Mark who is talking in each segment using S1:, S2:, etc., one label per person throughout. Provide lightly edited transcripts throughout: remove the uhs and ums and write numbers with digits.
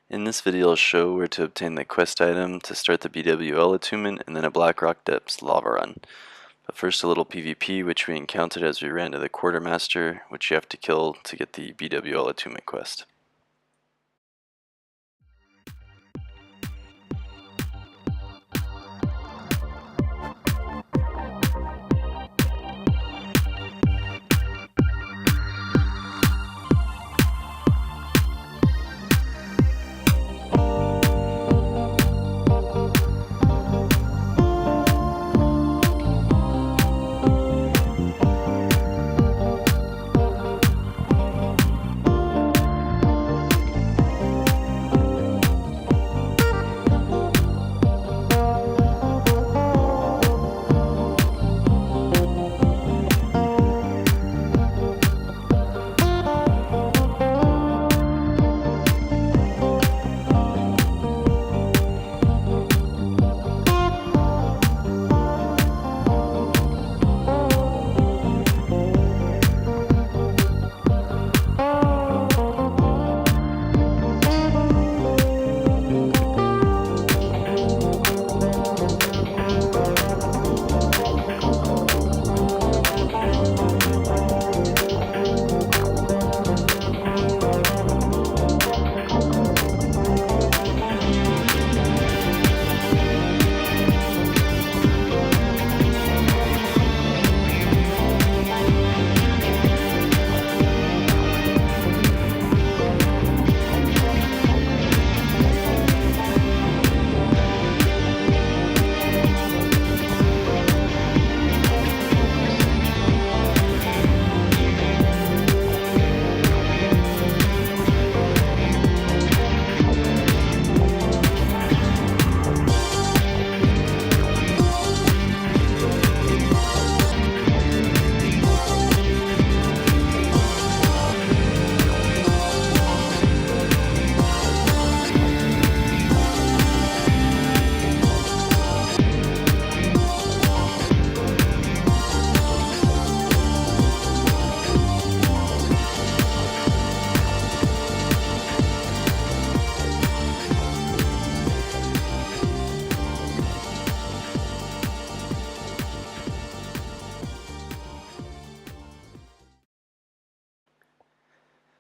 S1: In this video I'll show where to obtain the quest item to start the BWL attunement and then a Blackrock Depths lava run. But first a little PvP which we encountered as we ran to the quartermaster, which you have to kill to get the BWL attunement quest.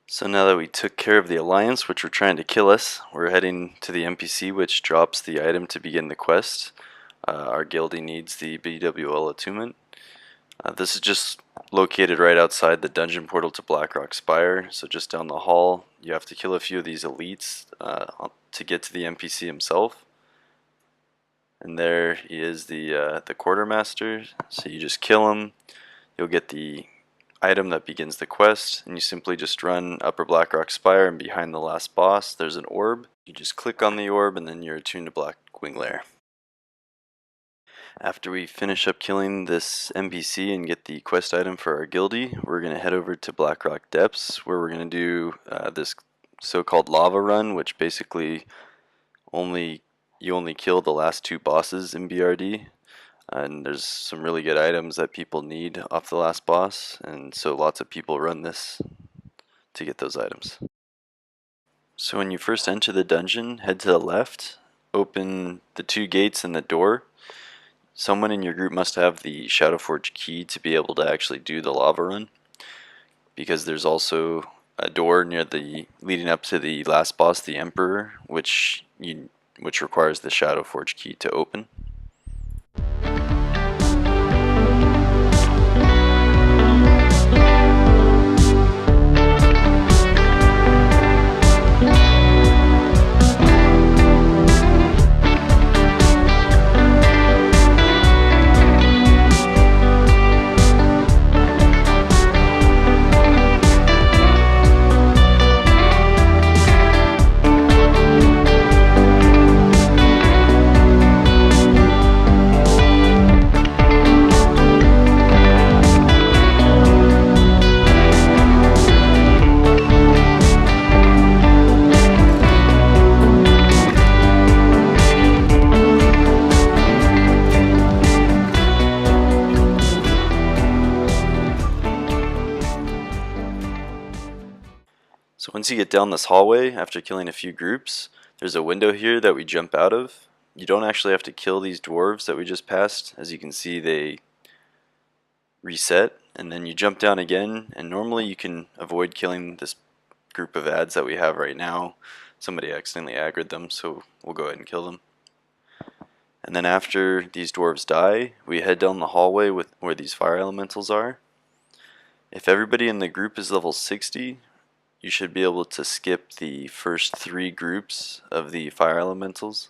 S1: So now that we took care of the Alliance, which were trying to kill us, we're heading to the NPC, which drops the item to begin the quest. Our guildie needs the BWL attunement. This is just located right outside the dungeon portal to Blackrock Spire, so just down the hall. You have to kill a few of these elites to get to the NPC himself. And there he is, the quartermaster. So you just kill him, you'll get the item that begins the quest, and you simply just run Upper Blackrock Spire, and behind the last boss there's an orb. You just click on the orb and then you're attuned to Blackwing Lair. After we finish up killing this NPC and get the quest item for our guildie, we're going to head over to Blackrock Depths, where we're going to do this so-called lava run, which basically you only kill the last two bosses in BRD. And there's some really good items that people need off the last boss, and so lots of people run this to get those items. So when you first enter the dungeon, head to the left, open the two gates and the door. Someone in your group must have the Shadowforge key to be able to actually do the lava run, because there's also a door near the leading up to the last boss, the Emperor, which requires the Shadowforge key to open. So once you get down this hallway, after killing a few groups, there's a window here that we jump out of. You don't actually have to kill these dwarves that we just passed. As you can see, they reset, and then you jump down again, and normally you can avoid killing this group of ads that we have right now. Somebody accidentally aggroed them, so we'll go ahead and kill them. And then after these dwarves die, we head down the hallway with where these fire elementals are. If everybody in the group is level 60, you should be able to skip the first 3 groups of the fire elementals.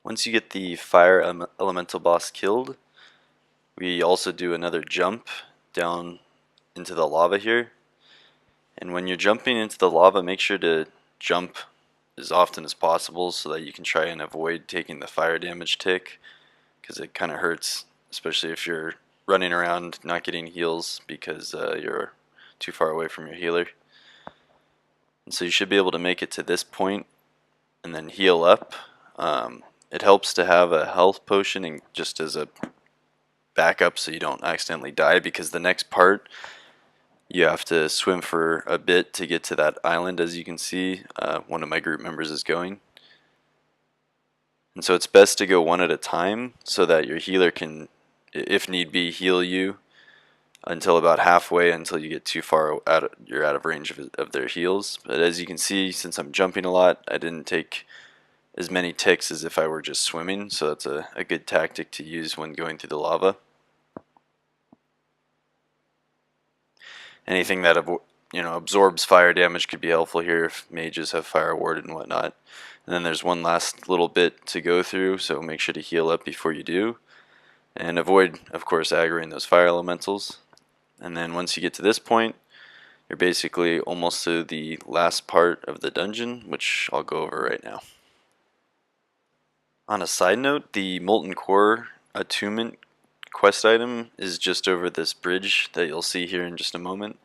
S1: Once you get the fire elemental boss killed, we also do another jump down into the lava here. And when you're jumping into the lava, make sure to jump as often as possible so that you can try and avoid taking the fire damage tick, because it kind of hurts, especially if you're running around not getting heals because you're too far away from your healer. And so you should be able to make it to this point and then heal up. It helps to have a health potion and just as a backup so you don't accidentally die, because the next part you have to swim for a bit to get to that island. As you can see, one of my group members is going. And so it's best to go one at a time so that your healer can, if need be, heal you until about halfway, until you get too far out, you're out of range of their heals. But as you can see, since I'm jumping a lot, I didn't take as many ticks as if I were just swimming, so that's a good tactic to use when going through the lava. Anything that absorbs fire damage could be helpful here if mages have fire ward and whatnot. And then there's one last little bit to go through, so make sure to heal up before you do, and avoid, of course, aggroing those fire elementals. And then once you get to this point, you're basically almost to the last part of the dungeon, which I'll go over right now. On a side note, the Molten Core Attunement quest item is just over this bridge that you'll see here in just a moment.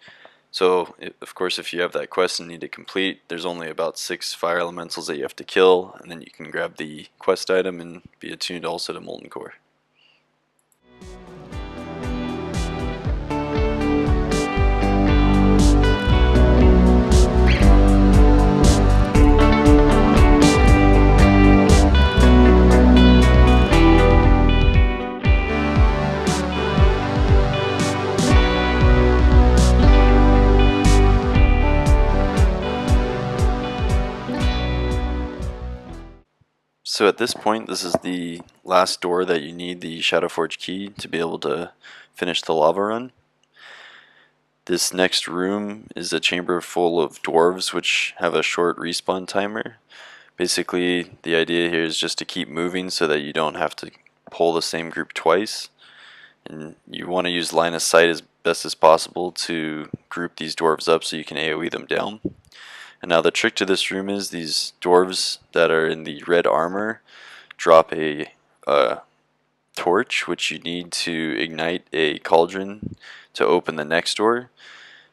S1: So, of course, if you have that quest and need to complete, there's only about 6 fire elementals that you have to kill, and then you can grab the quest item and be attuned also to Molten Core. So at this point, this is the last door that you need the Shadowforge key to be able to finish the lava run. This next room is a chamber full of dwarves which have a short respawn timer. Basically, the idea here is just to keep moving so that you don't have to pull the same group twice. And you want to use line of sight as best as possible to group these dwarves up so you can AoE them down. And now the trick to this room is these dwarves that are in the red armor drop a torch, which you need to ignite a cauldron to open the next door.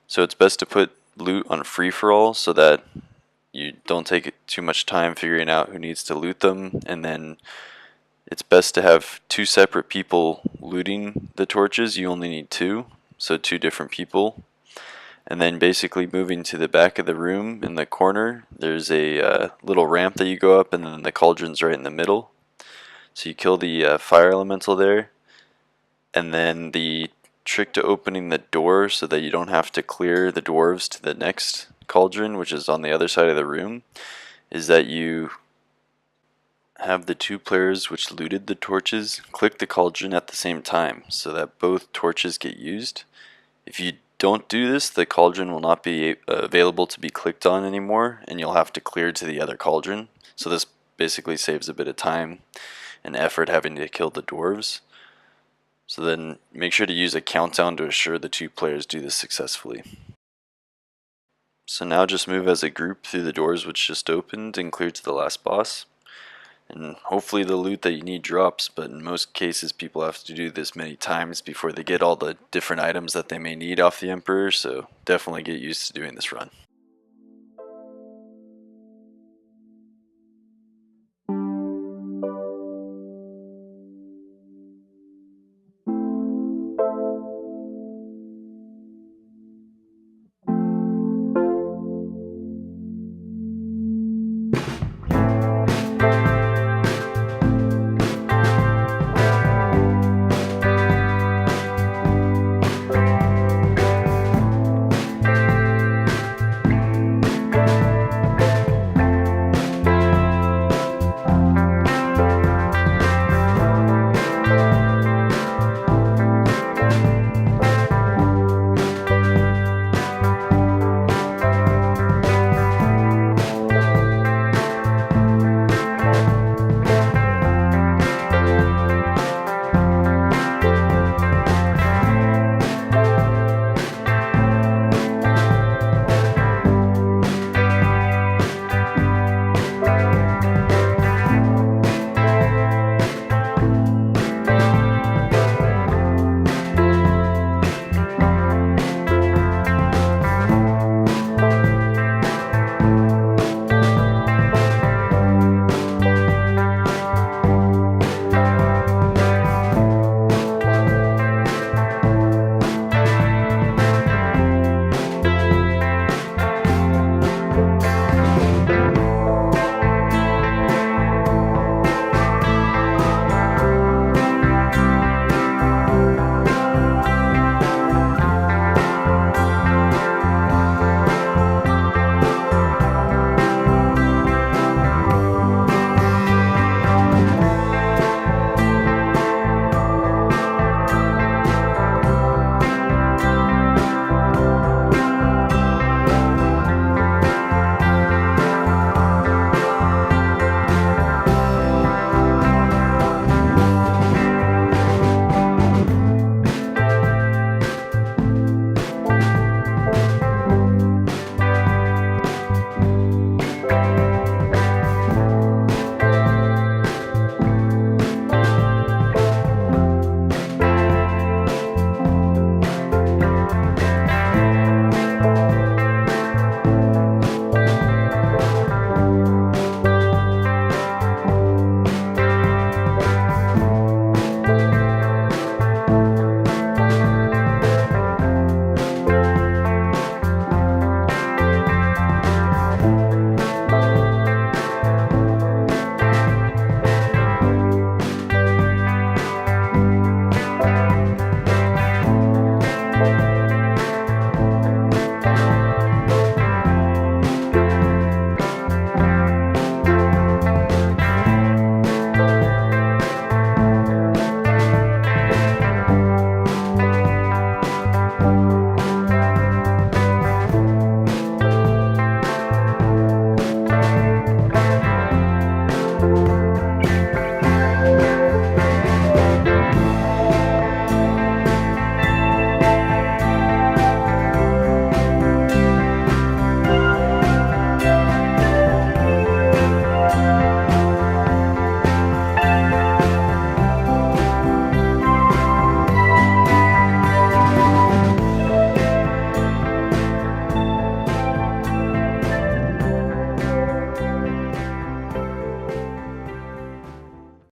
S1: So it's best to put loot on free-for-all so that you don't take too much time figuring out who needs to loot them, and then it's best to have 2 separate people looting the torches. You only need 2, so 2 different people. And then basically moving to the back of the room in the corner, there's a little ramp that you go up, and then the cauldron's right in the middle. So you kill the fire elemental there, and then the trick to opening the door so that you don't have to clear the dwarves to the next cauldron, which is on the other side of the room, is that you have the 2 players which looted the torches click the cauldron at the same time so that both torches get used. If you don't do this, the cauldron will not be available to be clicked on anymore, and you'll have to clear to the other cauldron. So this basically saves a bit of time and effort having to kill the dwarves. So then make sure to use a countdown to assure the 2 players do this successfully. So now just move as a group through the doors which just opened and clear to the last boss. And hopefully the loot that you need drops, but in most cases people have to do this many times before they get all the different items that they may need off the Emperor, so definitely get used to doing this run.